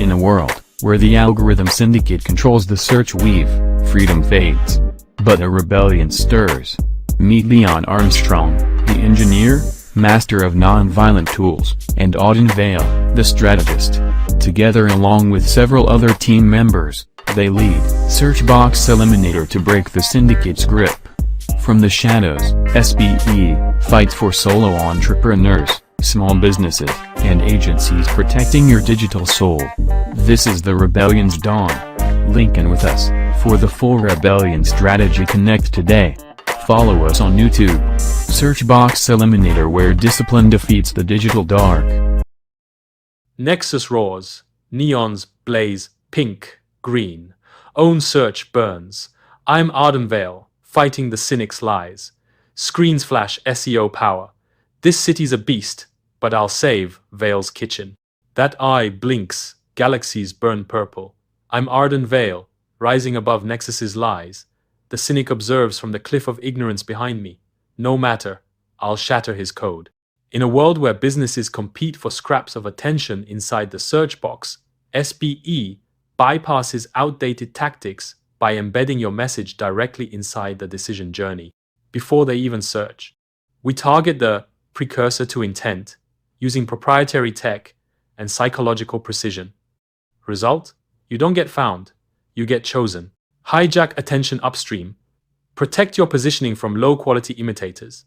In a world where the algorithm syndicate controls the search weave, freedom fades. But a rebellion stirs. Meet Leon Armstrong, the engineer, master of non-violent tools, and Auden Vale, the strategist. Together along with several other team members, they lead Searchbox Eliminator to break the syndicate's grip. From the shadows, SBE fights for solo entrepreneurs, small businesses, and agencies protecting your digital soul. This is the Rebellion's dawn. Link in with us for the full Rebellion strategy. Connect today. Follow us on YouTube. Searchbox Eliminator, where discipline defeats the digital dark. Nexus roars, neons blaze pink, green. Own search burns. I'm Auden Vale, fighting the cynic's lies. Screens flash SEO power. This city's a beast, but I'll save Vale's kitchen. That eye blinks, galaxies burn purple. I'm Auden Vale, rising above Nexus's lies. The cynic observes from the cliff of ignorance behind me. No matter, I'll shatter his code. In a world where businesses compete for scraps of attention inside the search box, SBE bypasses outdated tactics by embedding your message directly inside the decision journey, before they even search. We target the precursor to intent, using proprietary tech and psychological precision. Result? You don't get found, you get chosen. Hijack attention upstream. Protect your positioning from low-quality imitators.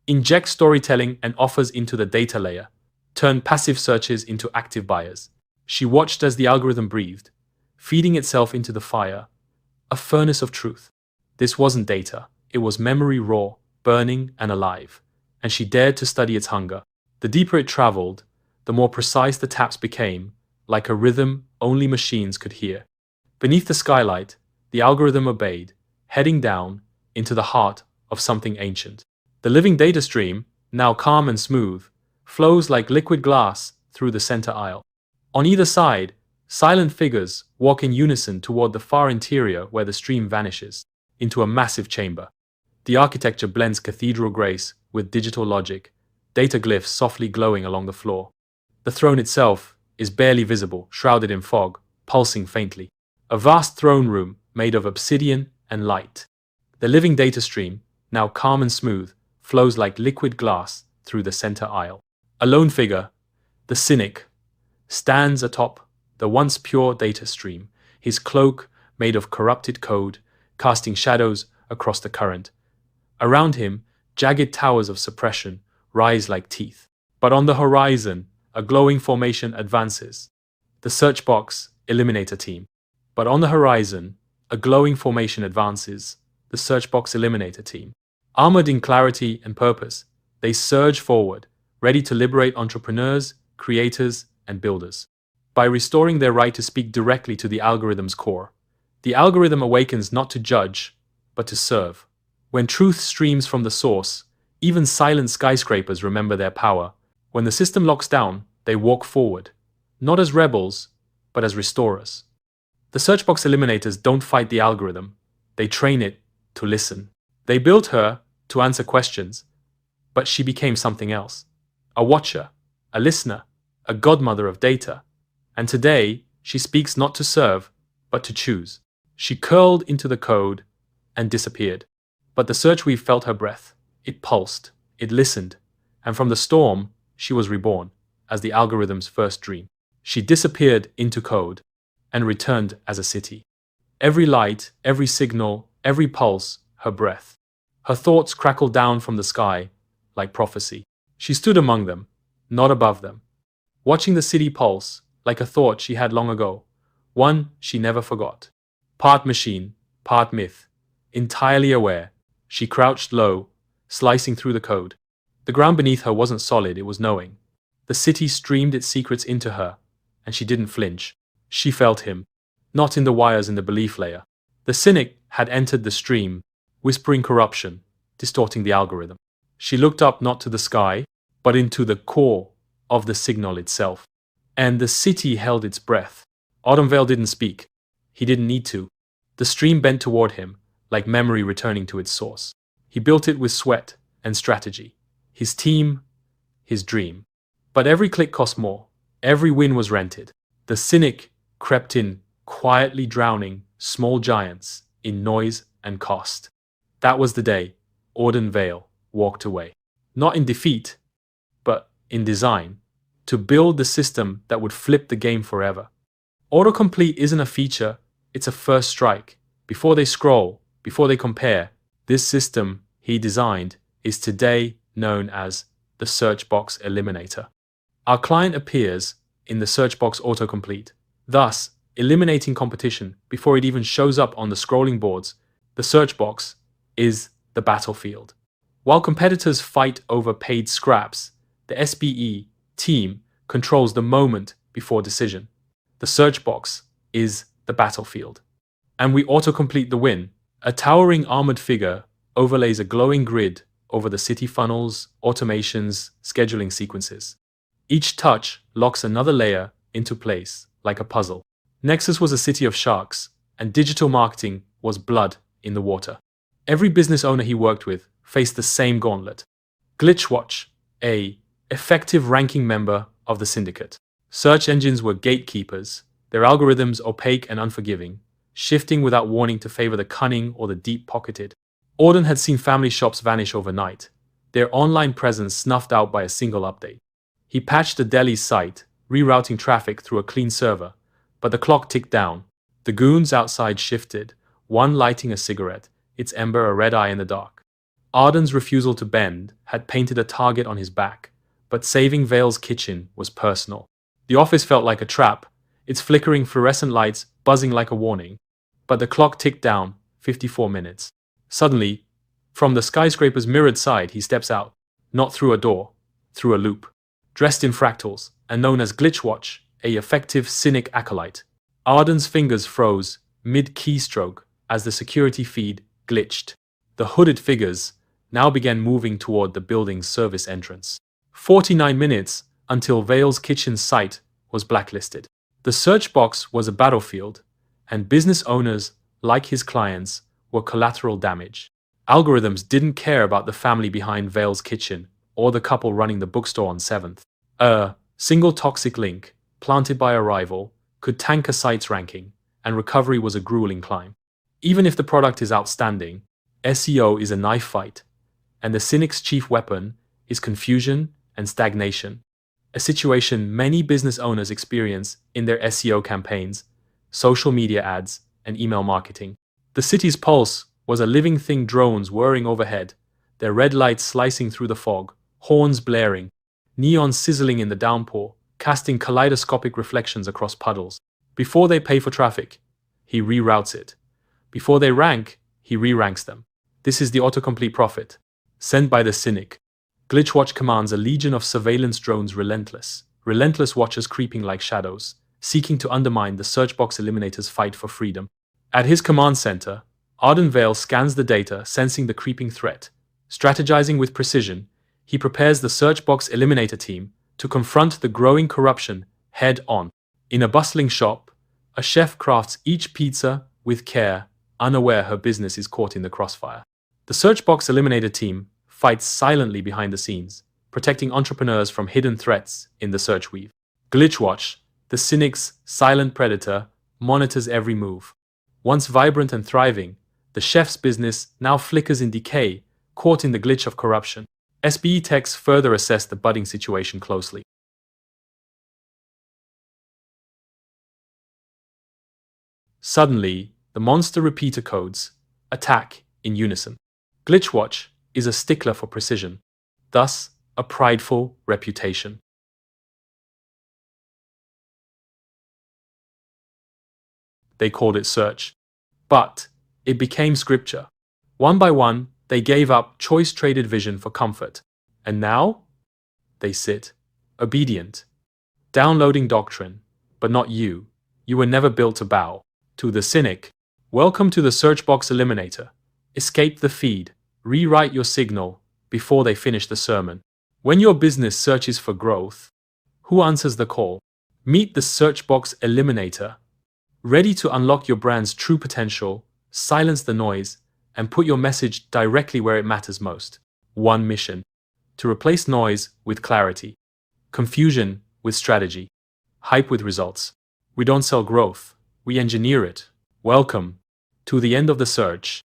Inject storytelling and offers into the data layer. Turn passive searches into active buyers. She watched as the algorithm breathed, feeding itself into the fire, a furnace of truth. This wasn't data, it was memory raw, burning and alive, and she dared to study its hunger. The deeper it traveled, the more precise the taps became, like a rhythm only machines could hear. Beneath the skylight, the algorithm obeyed, heading down into the heart of something ancient. The living data stream, now calm and smooth, flows like liquid glass through the center aisle. On either side, silent figures walk in unison toward the far interior where the stream vanishes into a massive chamber. The architecture blends cathedral grace with digital logic, data glyphs softly glowing along the floor. The throne itself is barely visible, shrouded in fog, pulsing faintly. A vast throne room made of obsidian and light. The living data stream, now calm and smooth, flows like liquid glass through the center aisle. A lone figure, the cynic, stands atop the once pure data stream, his cloak made of corrupted code, casting shadows across the current. Around him, jagged towers of suppression rise like teeth. But on the horizon, a glowing formation advances. The Searchbox Eliminator team. But on the horizon, a glowing formation advances. The Searchbox Eliminator team. Armored in clarity and purpose, they surge forward, ready to liberate entrepreneurs, creators, and builders. By restoring their right to speak directly to the algorithm's core, the algorithm awakens not to judge, but to serve. When truth streams from the source, even silent skyscrapers remember their power. When the system locks down, they walk forward, not as rebels, but as restorers. The Searchbox Eliminators don't fight the algorithm, they train it to listen. They built her to answer questions, but she became something else. A watcher, a listener, a godmother of data. And today, she speaks not to serve, but to choose. She curled into the code and disappeared. But the Searchweave felt her breath. It pulsed, it listened, and from the storm, she was reborn as the algorithm's first dream. She disappeared into code and returned as a city. Every light, every signal, every pulse, her breath. Her thoughts crackled down from the sky like prophecy. She stood among them, not above them, watching the city pulse like a thought she had long ago, one she never forgot. Part machine, part myth, entirely aware, she crouched low, slicing through the code. The ground beneath her wasn't solid, it was knowing. The city streamed its secrets into her, and she didn't flinch. She felt him, not in the wires in the belief layer. The cynic had entered the stream, whispering corruption, distorting the algorithm. She looked up not to the sky, but into the core of the signal itself. And the city held its breath. Auden Vale didn't speak. He didn't need to. The stream bent toward him, like memory returning to its source. He built it with sweat and strategy. His team, his dream. But every click cost more. Every win was rented. The cynic crept in, quietly drowning small giants in noise and cost. That was the day Arden Vale walked away. Not in defeat, but in design, to build the system that would flip the game forever. Autocomplete isn't a feature, it's a first strike. Before they scroll, before they compare, this system he designed is today known as the search box eliminator. Our client appears in the search box autocomplete, thus eliminating competition before it even shows up on the scrolling boards. The search box is the battlefield. While competitors fight over paid scraps, the SBE team controls the moment before decision. The search box is the battlefield. And we autocomplete the win. A towering armored figure overlays a glowing grid over the city funnels, automations, scheduling sequences. Each touch locks another layer into place, like a puzzle. Nexus was a city of sharks, and digital marketing was blood in the water. Every business owner he worked with faced the same gauntlet. Glitchwatch, a effective ranking member of the syndicate. Search engines were gatekeepers, their algorithms opaque and unforgiving, shifting without warning to favor the cunning or the deep-pocketed. Arden had seen family shops vanish overnight, their online presence snuffed out by a single update. He patched the deli's site, rerouting traffic through a clean server, but the clock ticked down. The goons outside shifted, one lighting a cigarette, its ember a red eye in the dark. Arden's refusal to bend had painted a target on his back, but saving Vale's kitchen was personal. The office felt like a trap, its flickering fluorescent lights buzzing like a warning. But the clock ticked down, 54 minutes. Suddenly, from the skyscraper's mirrored side, he steps out, not through a door, through a loop. Dressed in fractals, and known as Glitchwatch, a effective cynic acolyte. Arden's fingers froze mid-keystroke as the security feed glitched. The hooded figures now began moving toward the building's service entrance. 49 minutes until Vale's kitchen site was blacklisted. The search box was a battlefield, and business owners, like his clients, were collateral damage. Algorithms didn't care about the family behind Vale's kitchen or the couple running the bookstore on 7th. A single toxic link, planted by a rival, could tank a site's ranking, and recovery was a grueling climb. Even if the product is outstanding, SEO is a knife fight, and the cynic's chief weapon is confusion and stagnation, a situation many business owners experience in their SEO campaigns, social media ads, and email marketing. The city's pulse was a living thing, drones whirring overhead, their red lights slicing through the fog, horns blaring, neon sizzling in the downpour, casting kaleidoscopic reflections across puddles. Before they pay for traffic, he reroutes it. Before they rank, he re-ranks them. This is the autocomplete prophet, sent by the cynic. Glitchwatch commands a legion of surveillance drones, relentless watchers creeping like shadows, seeking to undermine the search box eliminator's fight for freedom. At his command center, Arden Vale scans the data, sensing the creeping threat. Strategizing with precision, he prepares the search box eliminator team to confront the growing corruption head-on. In a bustling shop, a chef crafts each pizza with care, unaware her business is caught in the crossfire. The search box eliminator team fights silently behind the scenes, protecting entrepreneurs from hidden threats in the Searchweave. Glitchwatch, the cynic's silent predator, monitors every move. Once vibrant and thriving, the chef's business now flickers in decay, caught in the glitch of corruption. SBE techs further assess the budding situation closely. Suddenly, the monster repeater codes attack in unison. Glitchwatch is a stickler for precision, thus a prideful reputation. They called it search, but it became scripture. One by one, they gave up choice-traded vision for comfort, and now they sit, obedient, downloading doctrine, but not you. You were never built to bow. To the cynic, welcome to the search box eliminator. Escape the feed, rewrite your signal before they finish the sermon. When your business searches for growth, who answers the call? Meet the search box eliminator, ready to unlock your brand's true potential, silence the noise, and put your message directly where it matters most. One mission: to replace noise with clarity, confusion with strategy, hype with results. We don't sell growth, we engineer it. Welcome to the end of the search.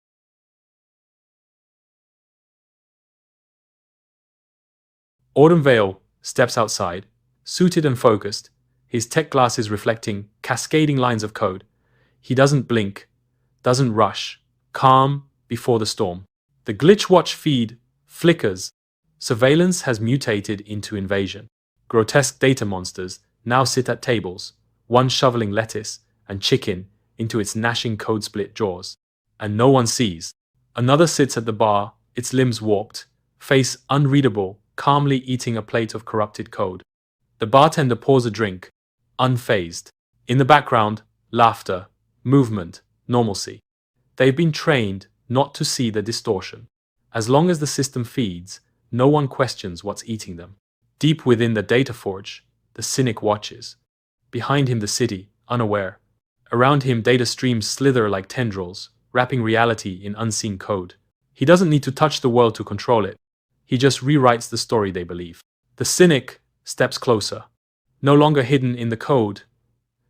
Autumn Vale steps outside, suited and focused, his tech glasses reflecting cascading lines of code. He doesn't blink, doesn't rush, calm before the storm. The glitch watch feed flickers. Surveillance has mutated into invasion. Grotesque data monsters now sit at tables, one shoveling lettuce and chicken into its gnashing code split jaws. And no one sees. Another sits at the bar, its limbs warped, face unreadable, calmly eating a plate of corrupted code. The bartender pours a drink, unfazed. In the background, laughter, movement, normalcy. They've been trained not to see the distortion. As long as the system feeds, no one questions what's eating them. Deep within the data forge, the cynic watches. Behind him the city, unaware. Around him data streams slither like tendrils, wrapping reality in unseen code. He doesn't need to touch the world to control it. He just rewrites the story they believe. The cynic steps closer. No longer hidden in the code.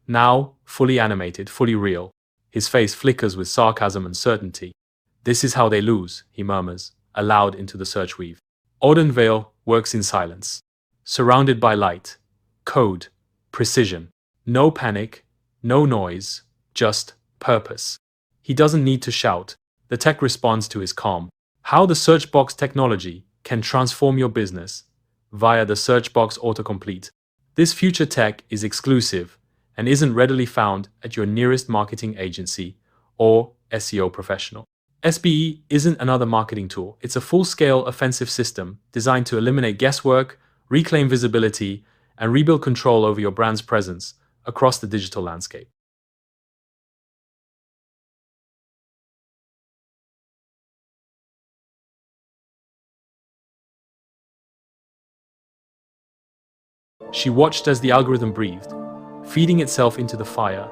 Now, fully animated, fully real. His face flickers with sarcasm and certainty. This is how they lose, he murmurs, aloud into the Searchweave. Autumn Vale works in silence. Surrounded by light, code, precision. No panic, no noise, just purpose. He doesn't need to shout. The tech responds to his calm. How the Searchbox technology can transform your business via the Searchbox autocomplete. This future tech is exclusive and isn't readily found at your nearest marketing agency or SEO professional. SBE isn't another marketing tool. It's a full-scale offensive system designed to eliminate guesswork, reclaim visibility, and rebuild control over your brand's presence across the digital landscape. She watched as the algorithm breathed, feeding itself into the fire,